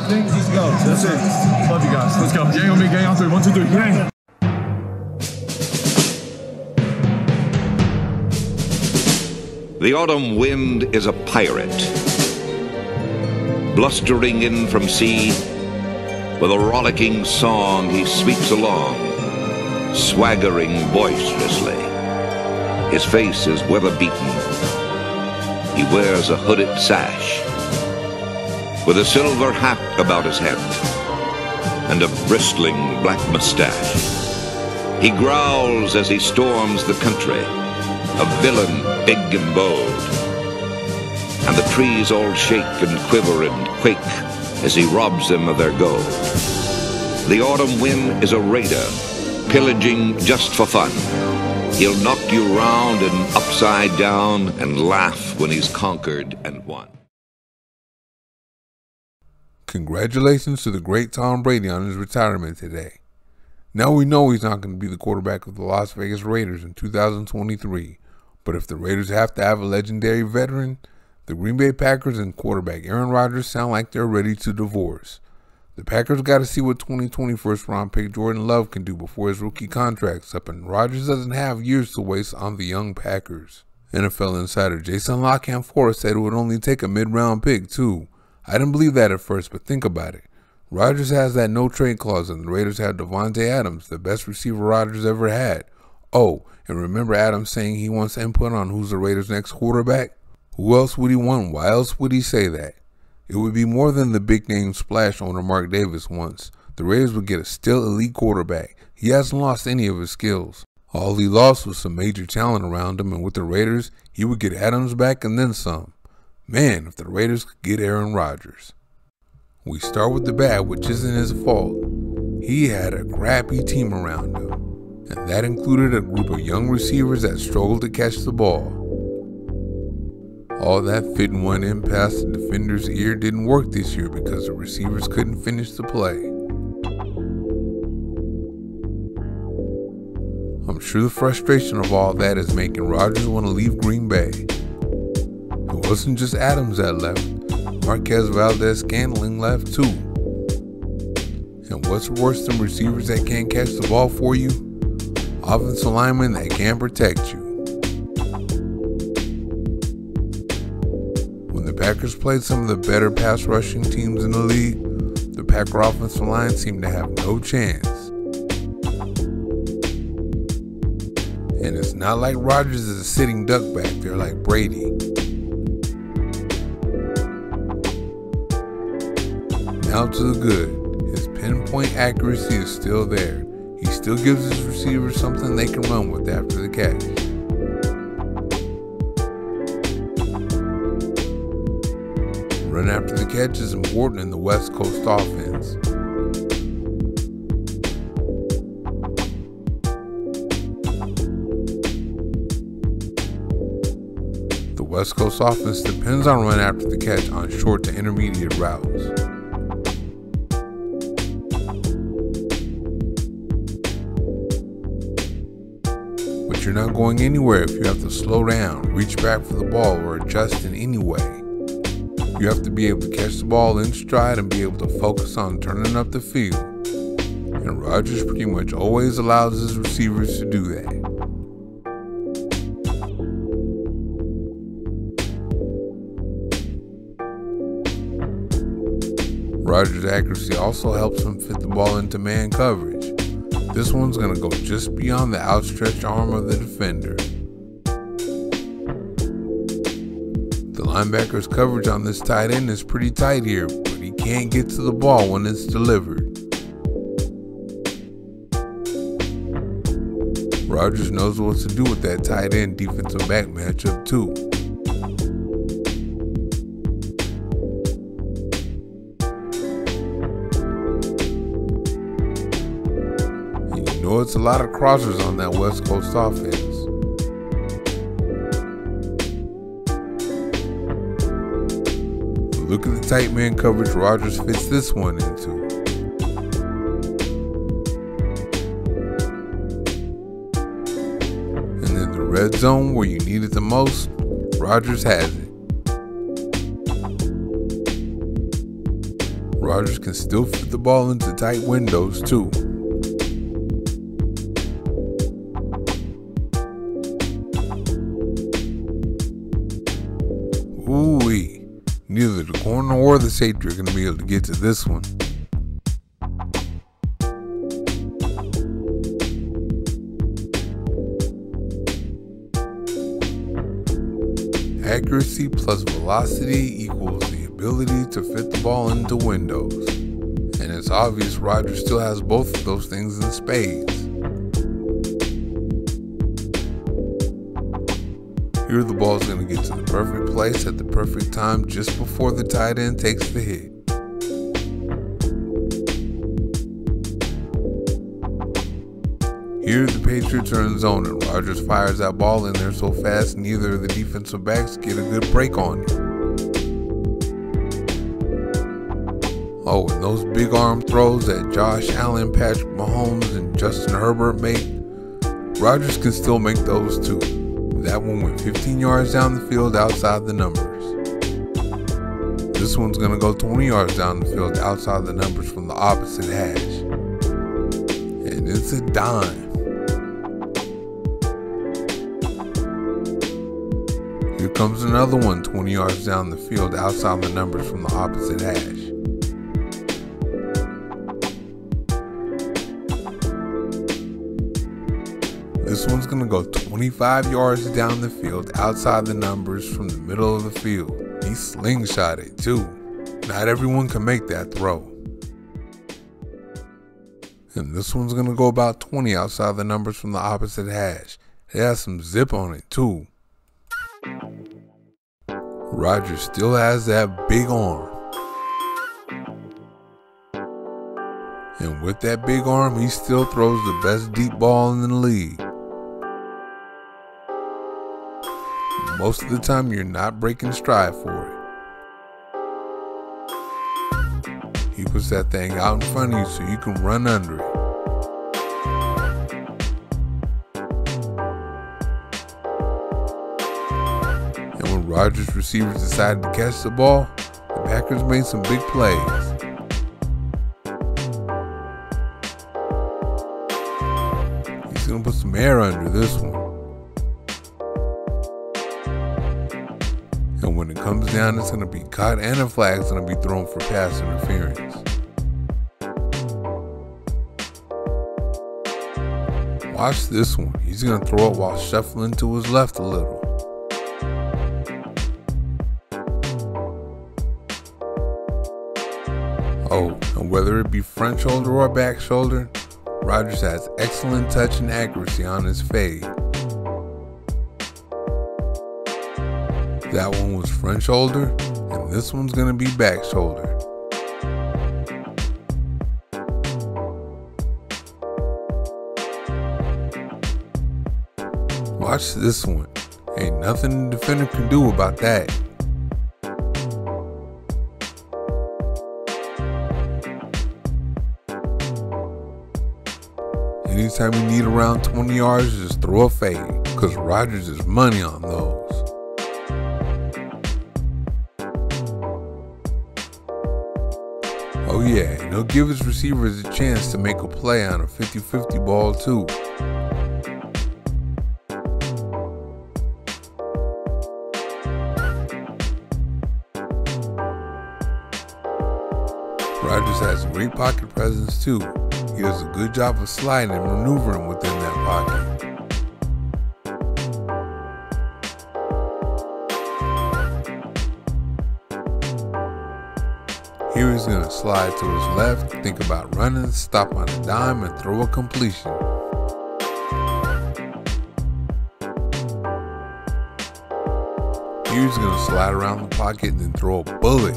things, let's go. That's it. Love you guys. Let's go. Gang on me, gang on three. 1, 2, 3. Gang. The autumn wind is a pirate, blustering in from sea. With a rollicking song he sweeps along, swaggering boisterously. His face is weather-beaten. He wears a hooded sash, with a silver hat about his head, and a bristling black mustache. He growls as he storms the country, a villain big and bold. And the trees all shake and quiver and quake as he robs them of their gold. The autumn wind is a raider, pillaging just for fun. He'll knock you round and upside down and laugh when he's conquered and won. Congratulations to the great Tom Brady on his retirement today. Now we know he's not going to be the quarterback of the Las Vegas Raiders in 2023, but if the Raiders have to have a legendary veteran, the Green Bay Packers and quarterback Aaron Rodgers sound like they're ready to divorce. The Packers got to see what 2020 first-round pick Jordan Love can do before his rookie contract's up, and Rodgers doesn't have years to waste on the young Packers. NFL insider Jason La Canfora said it would only take a mid-round pick, too. I didn't believe that at first, but think about it. Rodgers has that no-trade clause, and the Raiders have Davante Adams, the best receiver Rodgers ever had. Oh, and remember Adams saying he wants input on who's the Raiders' next quarterback? Who else would he want? Why else would he say that? It would be more than the big-name splash owner Mark Davis wants. The Raiders would get a still elite quarterback. He hasn't lost any of his skills. All he lost was some major talent around him, and with the Raiders, he would get Adams back and then some. Man, if the Raiders could get Aaron Rodgers. We start with the bad, which isn't his fault. He had a crappy team around him, and that included a group of young receivers that struggled to catch the ball. All that fit and one in past the defender's ear didn't work this year because the receivers couldn't finish the play. I'm sure the frustration of all that is making Rodgers want to leave Green Bay. It wasn't just Adams that left. Marquez Valdez-Scantling left too. And what's worse than receivers that can't catch the ball for you? Offensive linemen that can't protect you. When the Packers played some of the better pass rushing teams in the league, the Packer offensive line seemed to have no chance. And it's not like Rodgers is a sitting duck back there like Brady. Now to the good. His pinpoint accuracy is still there. He still gives his receivers something they can run with after the catch. Run after the catch is important in the West Coast offense. The West Coast offense depends on run after the catch on short to intermediate routes. But you're not going anywhere if you have to slow down, reach back for the ball, or adjust in any way. You have to be able to catch the ball in stride and be able to focus on turning up the field. And Rodgers pretty much always allows his receivers to do that. Rodgers' accuracy also helps him fit the ball into man coverage. This one's going to go just beyond the outstretched arm of the defender. The linebacker's coverage on this tight end is pretty tight here, but he can't get to the ball when it's delivered. Rodgers knows what to do with that tight end defensive back matchup too. And you know it's a lot of crossers on that West Coast offense. Look at the tight man coverage Rodgers fits this one into. And in the red zone where you need it the most, Rodgers has it. Rodgers can still fit the ball into tight windows too. Ooh-wee. Neither the corner or the safety are going to be able to get to this one. Accuracy plus velocity equals the ability to fit the ball into windows. And it's obvious Rodgers still has both of those things in spades. Here the ball's going to get to the perfect place at the perfect time just before the tight end takes the hit. Here the Patriots are in zone and Rodgers fires that ball in there so fast neither of the defensive backs get a good break on it. Oh, and those big arm throws that Josh Allen, Patrick Mahomes, and Justin Herbert make, Rodgers can still make those too. That one went 15 yards down the field outside the numbers. This one's going to go 20 yards down the field outside the numbers from the opposite hash. And it's a dime. Here comes another one 20 yards down the field outside the numbers from the opposite hash. This one's going to go 25 yards down the field outside the numbers from the middle of the field. He slingshot it too. Not everyone can make that throw. And this one's going to go about 20 outside the numbers from the opposite hash. It has some zip on it too. Rodgers still has that big arm. And with that big arm, he still throws the best deep ball in the league. Most of the time, you're not breaking stride for it. He puts that thing out in front of you so you can run under it. And when Rodgers receivers decided to catch the ball, the Packers made some big plays. He's going to put some air under this one. And when it comes down, it's going to be caught and a flag is going to be thrown for pass interference. Watch this one. He's going to throw it while shuffling to his left a little. Oh, and whether it be front shoulder or back shoulder, Rodgers has excellent touch and accuracy on his fade. That one was front shoulder, and this one's going to be back shoulder. Watch this one. Ain't nothing the defender can do about that. Anytime you need around 20 yards, just throw a fade, because Rodgers is money on those. Oh yeah, and he'll give his receivers a chance to make a play on a 50-50 ball too. Rodgers has great pocket presence too. He does a good job of sliding and maneuvering within that pocket. Here he's going to slide to his left, think about running, stop on a dime, and throw a completion. Here he's going to slide around the pocket and then throw a bullet.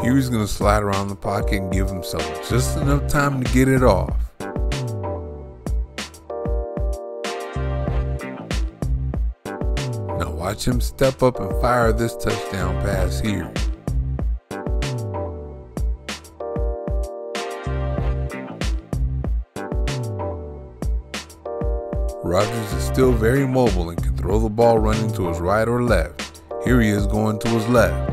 Here he's going to slide around the pocket and give himself just enough time to get it off. Now watch him step up and fire this touchdown pass here. Rodgers is still very mobile and can throw the ball running to his right or left. Here he is going to his left.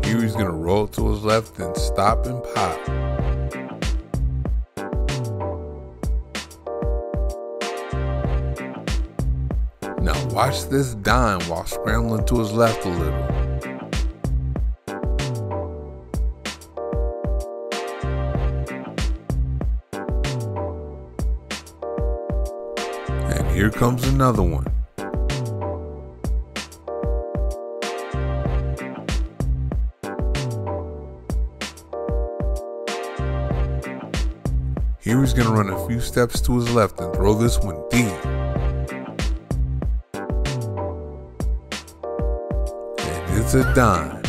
Here he's going to roll to his left, then stop and pop. Now watch this dime while scrambling to his left a little. And here comes another one. Here he's going to run a few steps to his left and throw this one deep. And it's a dime.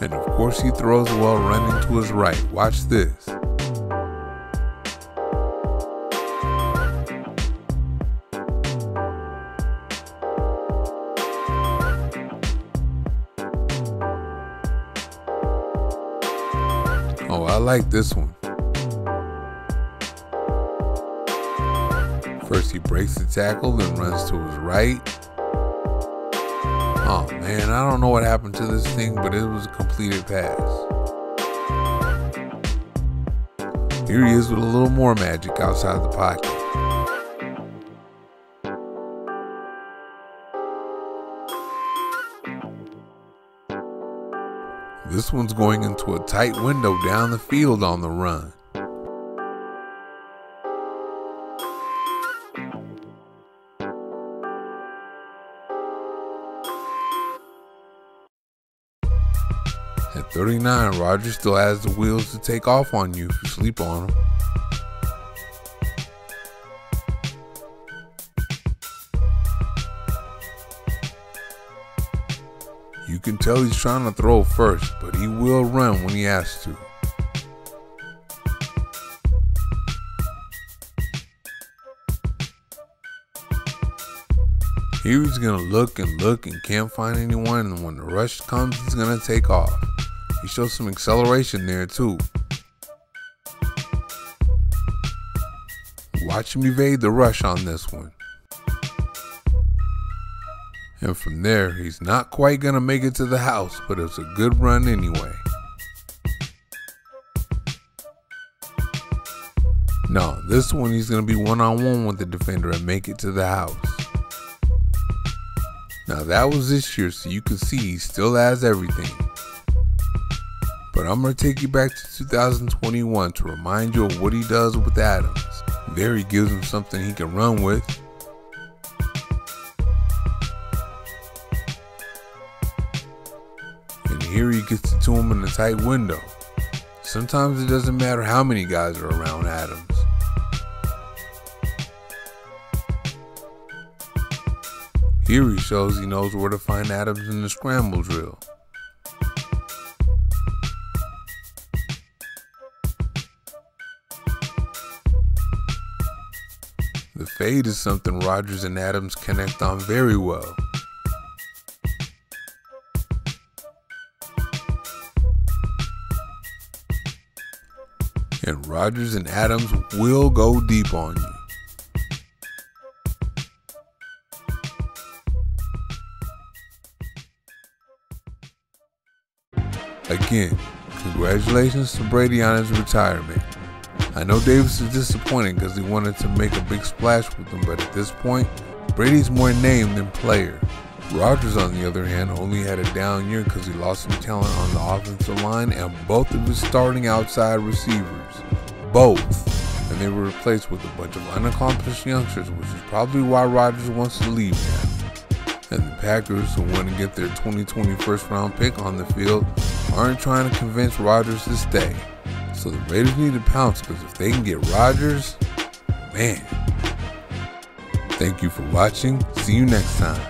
And of course he throws well running to his right. Watch this. Oh, I like this one. First he breaks the tackle, then runs to his right. Oh man, I don't know what happened to this thing, but it was a completed pass. Here he is with a little more magic outside the pocket. This one's going into a tight window down the field on the run. At 39, Rodgers still has the wheels to take off on you if you sleep on him. You can tell he's trying to throw first, but he will run when he has to. Here he's going to look and can't find anyone, and when the rush comes, he's going to take off. He shows some acceleration there too. Watch him evade the rush on this one. And from there, he's not quite going to make it to the house, but it's a good run anyway. No, this one he's going to be one-on-one with the defender and make it to the house. Now that was this year, so you can see he still has everything. But I'm going to take you back to 2021 to remind you of what he does with Adams. There he gives him something he can run with. Here he gets it to him in a tight window. Sometimes it doesn't matter how many guys are around Adams. Here he shows he knows where to find Adams in the scramble drill. The fade is something Rodgers and Adams connect on very well. And Rodgers and Adams will go deep on you. Again, congratulations to Brady on his retirement. I know Davis is disappointed because he wanted to make a big splash with him, but at this point, Brady's more name than player. Rodgers, on the other hand, only had a down year because he lost some talent on the offensive line and both of his starting outside receivers. Both. And they were replaced with a bunch of unaccomplished youngsters, which is probably why Rodgers wants to leave now. And the Packers, who want to get their 2020 first-round pick on the field, aren't trying to convince Rodgers to stay. So the Raiders need to pounce, because if they can get Rodgers, man. Thank you for watching. See you next time.